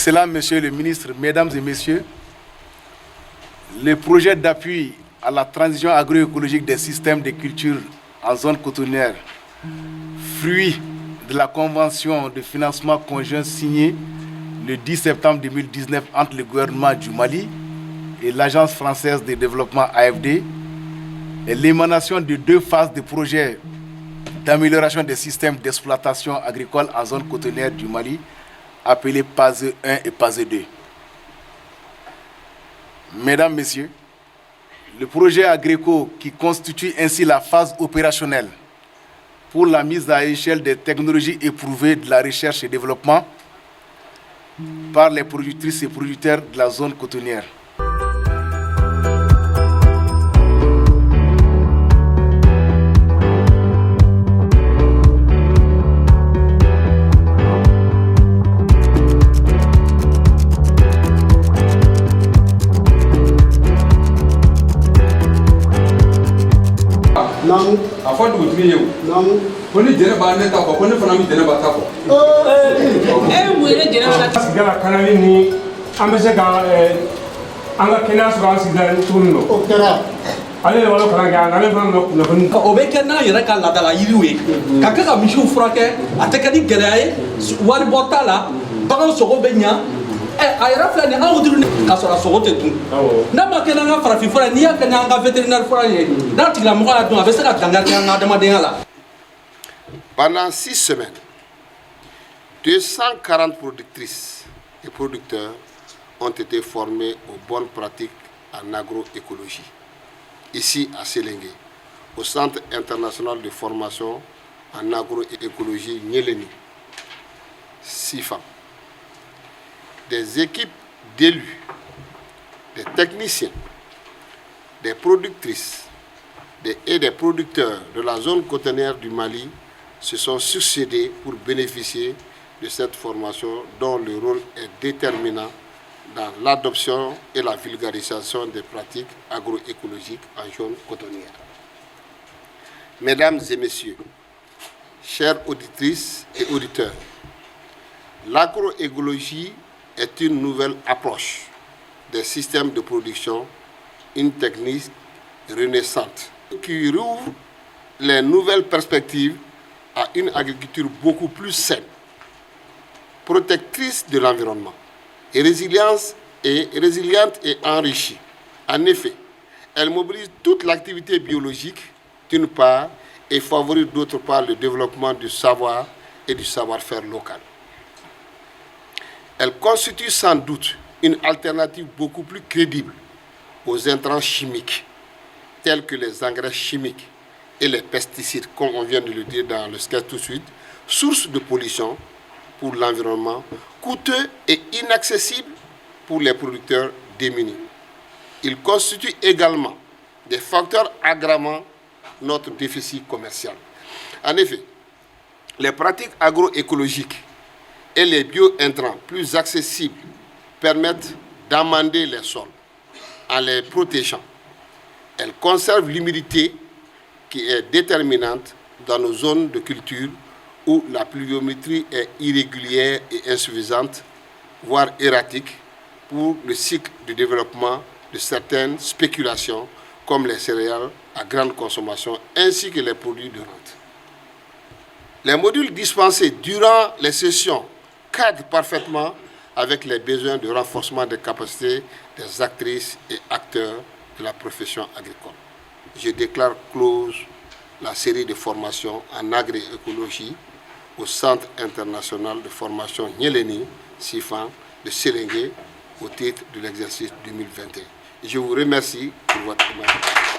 Excellent Monsieur le ministre, Mesdames et Messieurs, le projet d'appui à la transition agroécologique des systèmes de culture en zone cotonnière, fruit de la convention de financement conjoint signée le 10 septembre 2019 entre le gouvernement du Mali et l'Agence française de développement AFD, est l'émanation de 2 phases de projet d'amélioration des systèmes d'exploitation agricole en zone cotonnière du Mali, appelés PASE 1 et PASE 2. Mesdames, Messieurs, le projet Agreco, qui constitue ainsi la phase opérationnelle pour la mise à échelle des technologies éprouvées de la recherche et développement par les productrices et producteurs de la zone cotonnière. A fɔ dugutigi ye o ko ni jɛnɛba ne ta fɔ ko ne fana bɛ jɛnɛba ta fɔ. Mun ye ne jɛnɛba ta? Sigida kalali ni an bɛ se ka an ka kɛnɛya sɔrɔ an sigida cogo min na. O kɛra. Ale de b'a kalan kɛ ale fana bɛ kunnafoni. O bɛ kɛ n'an yɛrɛ ka laadala yiriw ye ka kɛ ka misiw furakɛ a tɛ kɛ ni gɛlɛya ye wari bɔ t'a la bagan sogo bɛ ɲa. A yɛrɛ filɛ nin anw dun k'a sɔrɔ a sogo tɛ dun n'a ma kɛ n'an ka farafin fura ye n'i y'a kɛ n'an ka vétérinaire fura ye n'a tigilamɔgɔ y'a dun a bɛ se ka dankari kɛ an ka adamadenya la. Pendant 6 semaines, 240 productrices et producteurs ont été formés aux bonnes pratiques en agroécologie, ici à Sélingué, au Centre international de formation en agroécologie Nyeleni, CIFA. Des équipes d'élus, des techniciens, des productrices et des producteurs de la zone cotonnière du Mali se sont succédés pour bénéficier de cette formation dont le rôle est déterminant dans l'adoption et la vulgarisation des pratiques agroécologiques en zone cotonnière. Mesdames et Messieurs, chères auditrices et auditeurs, l'agroécologie est une nouvelle approche des systèmes de production, une technique renaissante qui rouvre les nouvelles perspectives à une agriculture beaucoup plus saine, protectrice de l'environnement et résiliente et enrichie. En effet, elle mobilise toute l'activité biologique d'une part et favorise d'autre part le développement du savoir et du savoir-faire local. Elle constitue sans doute une alternative beaucoup plus crédible aux intrants chimiques, tels que les engrais chimiques et les pesticides, comme on vient de le dire dans le sketch tout de suite, source de pollution pour l'environnement, coûteux et inaccessible pour les producteurs démunis. Il constitue également des facteurs aggravant notre déficit commercial. En effet, les pratiques agroécologiques et les bio-intrants plus accessibles permettent d'amender les sols en les protégeant. Elles conservent l'humidité qui est déterminante dans nos zones de culture où la pluviométrie est irrégulière et insuffisante, voire erratique, pour le cycle de développement de certaines spéculations comme les céréales à grande consommation ainsi que les produits de rente. Les modules dispensés durant les sessions cadrent parfaitement avec les besoins de renforcement des capacités des actrices et acteurs de la profession agricole. Je déclare close la série de formations en agroécologie au Centre international de formation Nyeleni, CIFA, de Sélingué, au titre de l'exercice 2021. Je vous remercie pour votre attention.